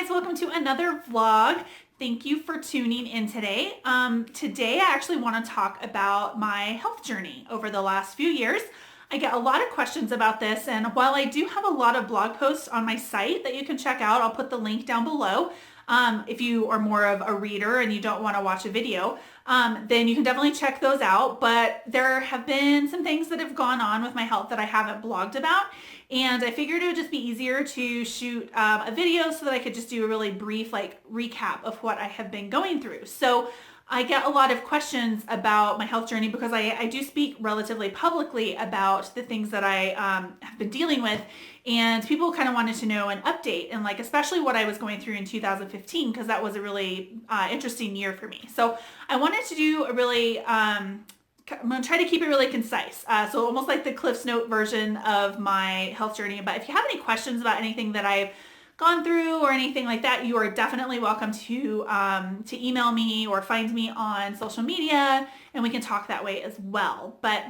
welcome to another vlog. Thank you for tuning in today. Today I actually want to talk about my health journey over the last few years. I get a lot of questions about this, and while I do have a lot of blog posts on my site that you can check out, I'll put the link down below. If you are more of a reader and you don't want to watch a video, then you can definitely check those out. But there have been some things that have gone on with my health that I haven't blogged about. And I figured it would just be easier to shoot a video so that I could just do a really brief recap of what I have been going through. So I get a lot of questions about my health journey because I do speak relatively publicly about the things that I have been dealing with, and people kind of wanted to know an update and especially what I was going through in 2015 because that was a really interesting year for me. So I wanted to do a really I'm going to try to keep it really concise. So almost like the Cliff's Note version of my health journey. But if you have any questions about anything that I've gone through or anything like that, you are definitely welcome to email me or find me on social media, and we can talk that way as well. But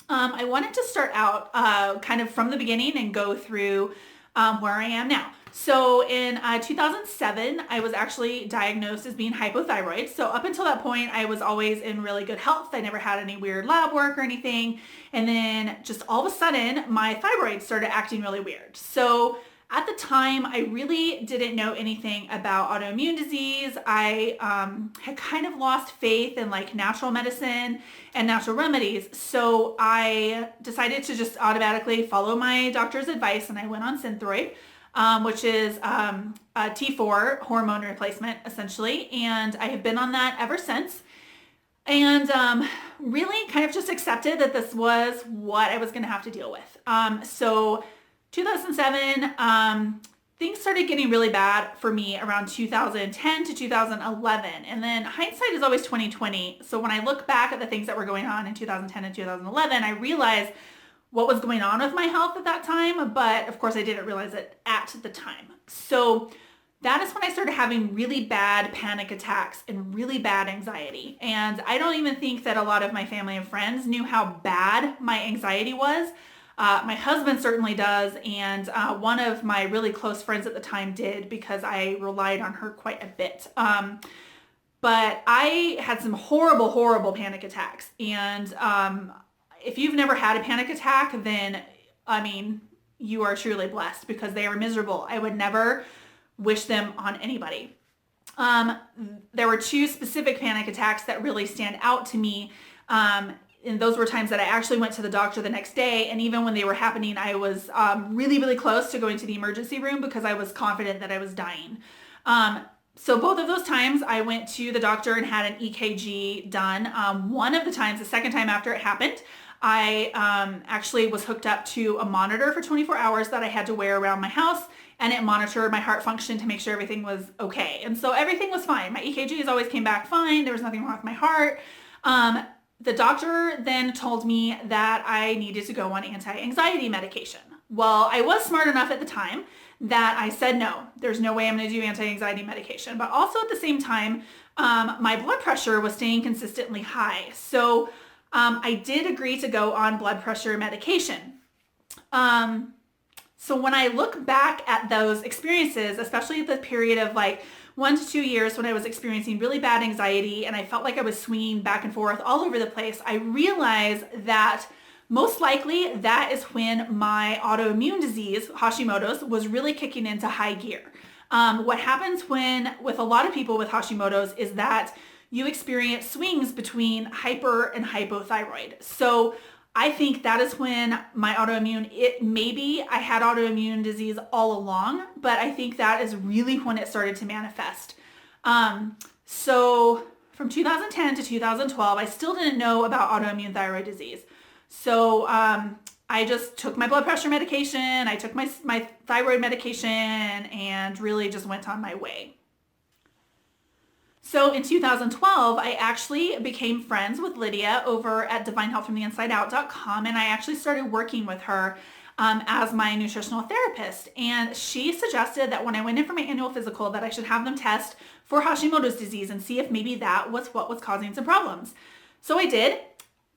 I wanted to start out kind of from the beginning and go through where I am now. So in 2007, I was actually diagnosed as being hypothyroid. So up until that point, I was always in really good health. I never had any weird lab work or anything. And then just all of a sudden, my thyroid started acting really weird. So at the time, I really didn't know anything about autoimmune disease. I had kind of lost faith in natural medicine and natural remedies. So I decided to just automatically follow my doctor's advice, and I went on Synthroid, which is a T4 hormone replacement, essentially. And I have been on that ever since. And really kind of just accepted that this was what I was going to have to deal with. So 2007, things started getting really bad for me around 2010 to 2011. And then hindsight is always 2020. So when I look back at the things that were going on in 2010 and 2011, I realized what was going on with my health at that time. But of course I didn't realize it at the time. So that is when I started having really bad panic attacks and really bad anxiety. And I don't even think that a lot of my family and friends knew how bad my anxiety was. My husband certainly does, and one of my really close friends at the time did because I relied on her quite a bit. But I had some horrible, horrible panic attacks. And if you've never had a panic attack, then, you are truly blessed because they are miserable. I would never wish them on anybody. There were two specific panic attacks that really stand out to me. And those were times that I actually went to the doctor the next day. And even when they were happening, I was really, really close to going to the emergency room because I was confident that I was dying. So both of those times I went to the doctor and had an EKG done. One of the times, the second time after it happened, I actually was hooked up to a monitor for 24 hours that I had to wear around my house, and it monitored my heart function to make sure everything was okay. And so everything was fine. My EKGs always came back fine. There was nothing wrong with my heart. The doctor then told me that I needed to go on anti-anxiety medication. Well, I was smart enough at the time that I said, no, there's no way I'm going to do anti-anxiety medication. But also at the same time, my blood pressure was staying consistently high. So I did agree to go on blood pressure medication. So when I look back at those experiences, especially at the period of 1 to 2 years when I was experiencing really bad anxiety and I felt like I was swinging back and forth all over the place, I realized that most likely that is when my autoimmune disease, Hashimoto's, was really kicking into high gear. What happens with a lot of people with Hashimoto's is that you experience swings between hyper and hypothyroid. So I think that is when my maybe I had autoimmune disease all along, but I think that is really when it started to manifest. So from 2010 to 2012, I still didn't know about autoimmune thyroid disease. So I just took my blood pressure medication, I took my thyroid medication, and really just went on my way. So in 2012, I actually became friends with Lydia over at divinehealthfromtheinsideout.com, and I actually started working with her as my nutritional therapist. And she suggested that when I went in for my annual physical that I should have them test for Hashimoto's disease and see if maybe that was what was causing some problems. So I did.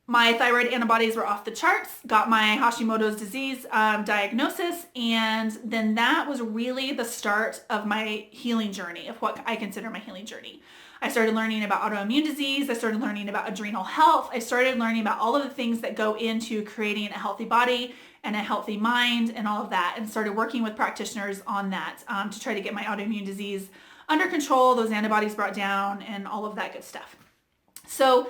My thyroid antibodies were off the charts, got my Hashimoto's disease diagnosis, and then that was really the start of my healing journey, of what I consider my healing journey. I started learning about autoimmune disease. I started learning about adrenal health. I started learning about all of the things that go into creating a healthy body and a healthy mind and all of that, and started working with practitioners on that to try to get my autoimmune disease under control, those antibodies brought down, and all of that good stuff. So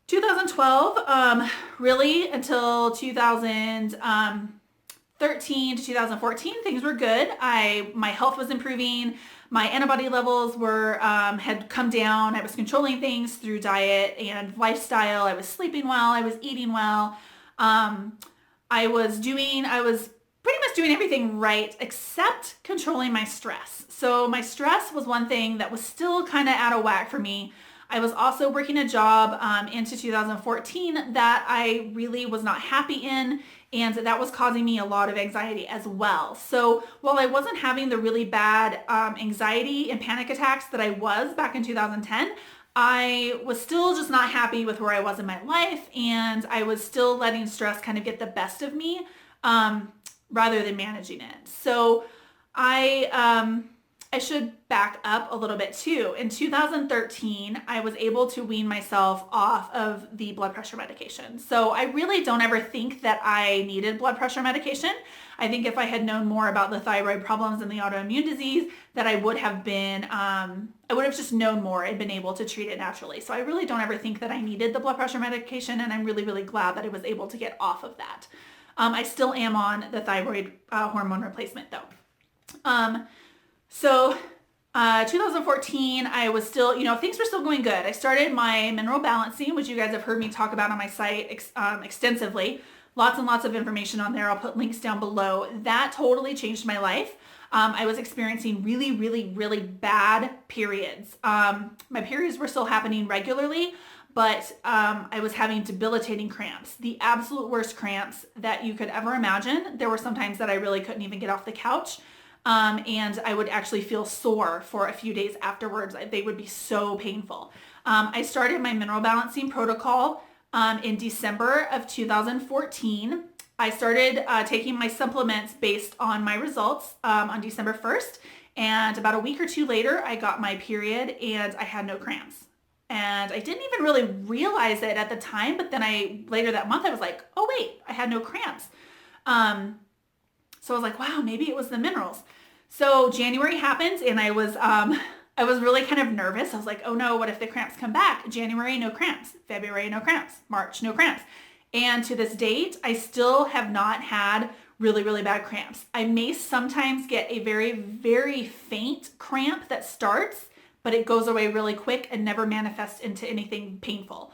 2012, really until 2013 to 2014, things were good. My health was improving. My antibody levels were had come down. I was controlling things through diet and lifestyle. I was sleeping well. I was eating well. I was pretty much doing everything right except controlling my stress. So my stress was one thing that was still kind of out of whack for me. I was also working a job into 2014 that I really was not happy in, and that was causing me a lot of anxiety as well. So while I wasn't having the really bad anxiety and panic attacks that I was back in 2010, I was still just not happy with where I was in my life, and I was still letting stress kind of get the best of me rather than managing it. So I should back up a little bit too. In 2013, I was able to wean myself off of the blood pressure medication. So I really don't ever think that I needed blood pressure medication. I think if I had known more about the thyroid problems and the autoimmune disease, that I would have just known more and been able to treat it naturally. So I really don't ever think that I needed the blood pressure medication, and I'm really, really glad that I was able to get off of that. I still am on the thyroid hormone replacement though. So 2014, I was still, things were still going good. I started my mineral balancing, which you guys have heard me talk about on my site extensively. Lots and lots of information on there. I'll put links down below. That totally changed my life. I was experiencing really, really, really bad periods. My periods were still happening regularly, but I was having debilitating cramps, the absolute worst cramps that you could ever imagine. There were some times that I really couldn't even get off the couch. And I would actually feel sore for a few days afterwards. They would be so painful. I started my mineral balancing protocol in December of 2014. I started taking my supplements based on my results on December 1st. And about a week or two later, I got my period and I had no cramps. And I didn't even really realize it at the time, but then later that month, I was like, oh wait, I had no cramps. So I was like, wow, maybe it was the minerals. So January happens, and I was really kind of nervous. I was like, oh no, what if the cramps come back? January, no cramps. February, no cramps. March, no cramps. And to this date, I still have not had really, really bad cramps. I may sometimes get a very, very faint cramp that starts, but it goes away really quick and never manifests into anything painful.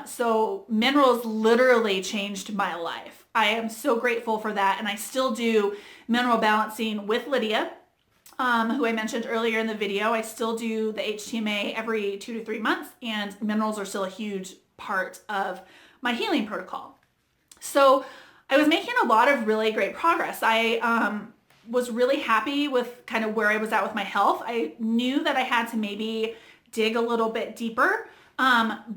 So minerals literally changed my life. I am so grateful for that. And I still do mineral balancing with Lydia, who I mentioned earlier in the video. I still do the HTMA every 2 to 3 months, and minerals are still a huge part of my healing protocol. So I was making a lot of really great progress. I was really happy with kind of where I was at with my health. I knew that I had to maybe dig a little bit deeper.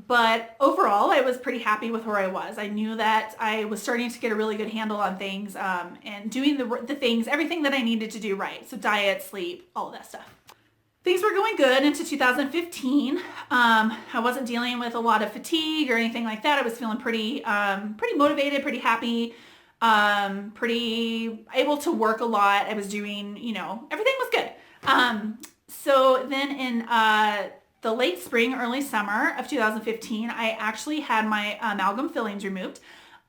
But overall, I was pretty happy with where I was. I knew that I was starting to get a really good handle on things and doing the things, everything that I needed to do right. So diet, sleep, all of that stuff. Things were going good into 2015. I wasn't dealing with a lot of fatigue or anything like that. I was feeling pretty motivated, pretty happy, pretty able to work a lot. I was doing, everything was good. So then in the late spring, early summer of 2015, I actually had my amalgam fillings removed.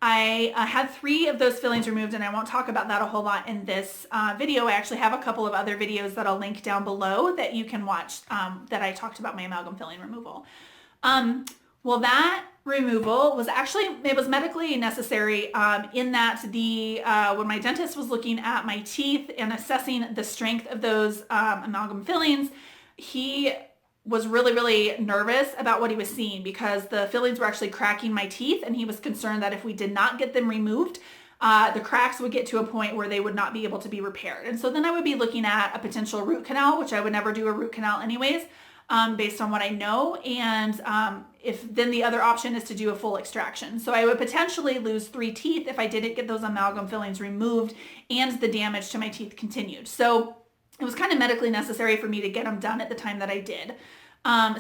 I had 3 of those fillings removed, and I won't talk about that a whole lot in this video. I actually have a couple of other videos that I'll link down below that you can watch that I talked about my amalgam filling removal. Well, that removal was it was medically necessary in that when my dentist was looking at my teeth and assessing the strength of those amalgam fillings, he was really, really nervous about what he was seeing because the fillings were actually cracking my teeth, and he was concerned that if we did not get them removed, the cracks would get to a point where they would not be able to be repaired. And so then I would be looking at a potential root canal, which I would never do a root canal anyways. based on what I know. And if then the other option is to do a full extraction. So I would potentially lose 3 teeth if I didn't get those amalgam fillings removed and the damage to my teeth continued. So it was kind of medically necessary for me to get them done at the time that I did.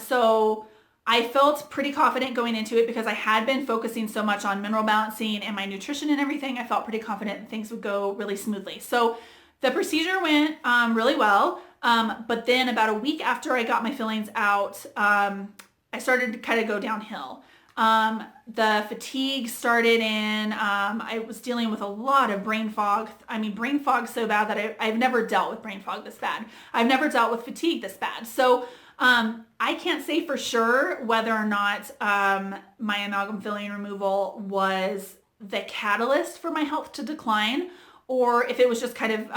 So I felt pretty confident going into it because I had been focusing so much on mineral balancing and my nutrition and everything. I felt pretty confident that things would go really smoothly. So the procedure went really well. But then about a week after I got my fillings out, I started to kind of go downhill. The fatigue started in, I was dealing with a lot of brain fog. I mean, brain fog so bad that I've never dealt with brain fog this bad. I've never dealt with fatigue this bad. So I can't say for sure whether or not my amalgam filling removal was the catalyst for my health to decline, or if it was just kind of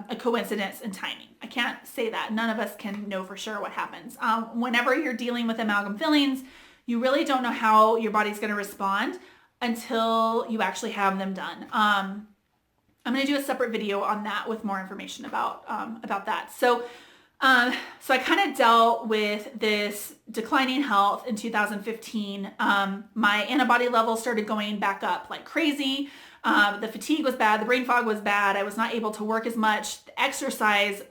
a coincidence in timing. I can't say that. None of us can know for sure what happens. Whenever you're dealing with amalgam fillings, you really don't know how your body's going to respond until you actually have them done. I'm going to do a separate video on that with more information about that. So I kind of dealt with this declining health in 2015. My antibody levels started going back up like crazy. The fatigue was bad. The brain fog was bad. I was not able to work as much. The exercise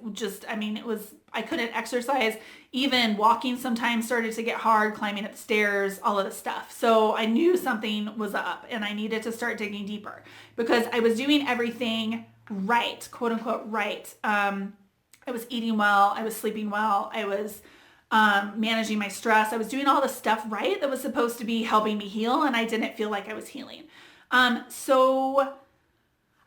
I couldn't exercise. Even walking sometimes started to get hard, climbing up the stairs, all of the stuff. So I knew something was up and I needed to start digging deeper because I was doing everything right, quote unquote, right. I was eating well. I was sleeping well. I was managing my stress. I was doing all the stuff right that was supposed to be helping me heal, and I didn't feel like I was healing. So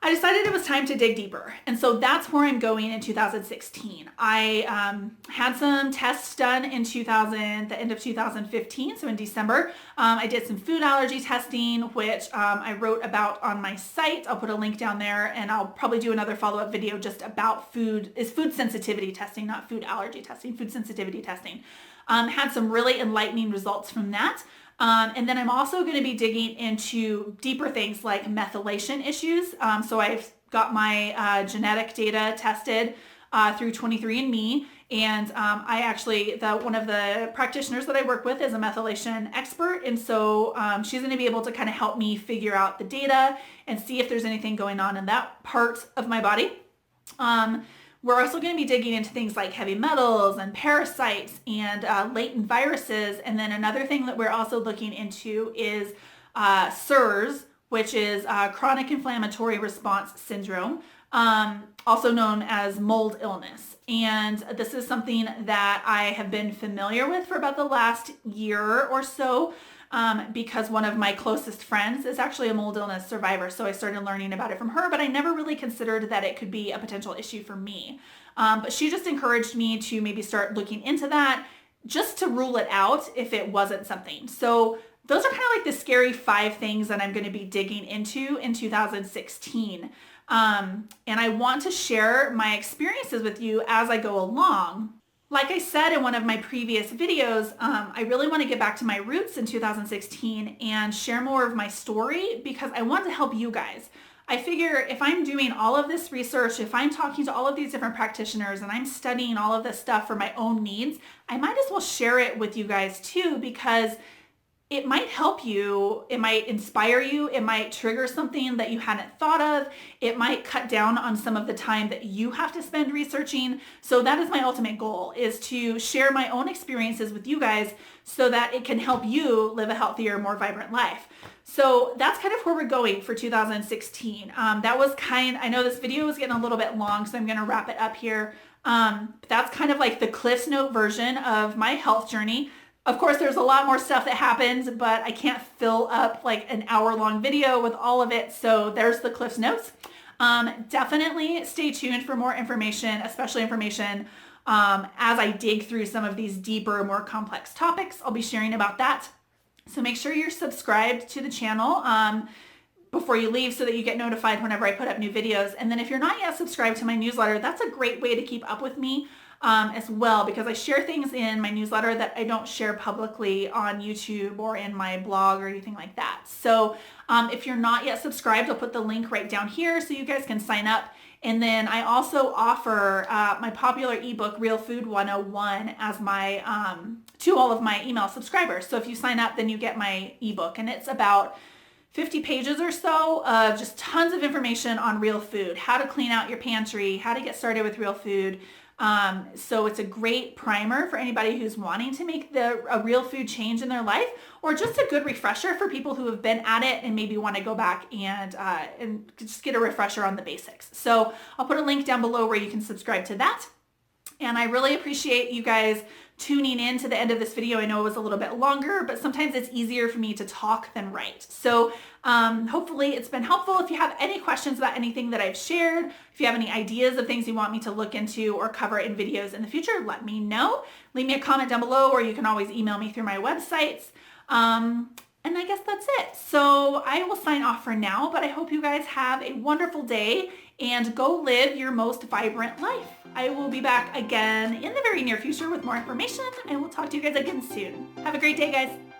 I decided it was time to dig deeper. And so that's where I'm going in 2016. I had some tests done in the end of 2015. So in December, I did some food allergy testing, which I wrote about on my site. I'll put a link down there, and I'll probably do another follow-up video just about food sensitivity testing, not food allergy testing, food sensitivity testing. Had some really enlightening results from that. And then I'm also going to be digging into deeper things like methylation issues. So I've got my genetic data tested through 23andMe, and one of the practitioners that I work with is a methylation expert, and so she's going to be able to kind of help me figure out the data and see if there's anything going on in that part of my body. We're also going to be digging into things like heavy metals and parasites and latent viruses. And then another thing that we're also looking into is CIRS, which is chronic inflammatory response syndrome, also known as mold illness. And this is something that I have been familiar with for about the last year or so. Because one of my closest friends is actually a mold illness survivor. So I started learning about it from her, but I never really considered that it could be a potential issue for me. But she just encouraged me to maybe start looking into that just to rule it out if it wasn't something. So those are kind of like the scary 5 things that I'm going to be digging into in 2016. And I want to share my experiences with you as I go along. Like I said in one of my previous videos, I really want to get back to my roots in 2016 and share more of my story because I want to help you guys. I figure if I'm doing all of this research, if I'm talking to all of these different practitioners and I'm studying all of this stuff for my own needs, I might as well share it with you guys too, because it might help you, it might inspire you, it might trigger something that you hadn't thought of, it might cut down on some of the time that you have to spend researching. So that is my ultimate goal, is to share my own experiences with you guys so that it can help you live a healthier, more vibrant life. So that's kind of where we're going for 2016. I know this video is getting a little bit long, so I'm going to wrap it up here. That's kind of like the Cliff's Note version of my health journey. Of course, there's a lot more stuff that happens, but I can't fill up like an hour-long video with all of it. So there's the Cliff's Notes. Definitely stay tuned for more information, especially information as I dig through some of these deeper, more complex topics. I'll be sharing about that. So make sure you're subscribed to the channel before you leave so that you get notified whenever I put up new videos. And then if you're not yet subscribed to my newsletter, that's a great way to keep up with me. as well, because I share things in my newsletter that I don't share publicly on YouTube or in my blog or anything like that. So if you're not yet subscribed, I'll put the link right down here so you guys can sign up. And then I also offer my popular ebook, Real Food 101, as my to all of my email subscribers. So if you sign up, then you get my ebook, and it's about 50 pages or so of just tons of information on real food, how to clean out your pantry, how to get started with real food. So it's a great primer for anybody who's wanting to make a real food change in their life, or just a good refresher for people who have been at it and maybe want to go back and just get a refresher on the basics. So I'll put a link down below where you can subscribe to that. And I really appreciate you guys tuning in to the end of this video. I know it was a little bit longer, but sometimes it's easier for me to talk than write. So hopefully it's been helpful. If you have any questions about anything that I've shared, if you have any ideas of things you want me to look into or cover in videos in the future, let me know. Leave me a comment down below, or you can always email me through my websites. And I guess that's it. So I will sign off for now, but I hope you guys have a wonderful day and go live your most vibrant life. I will be back again in the very near future with more information. I will talk to you guys again soon. Have a great day, guys.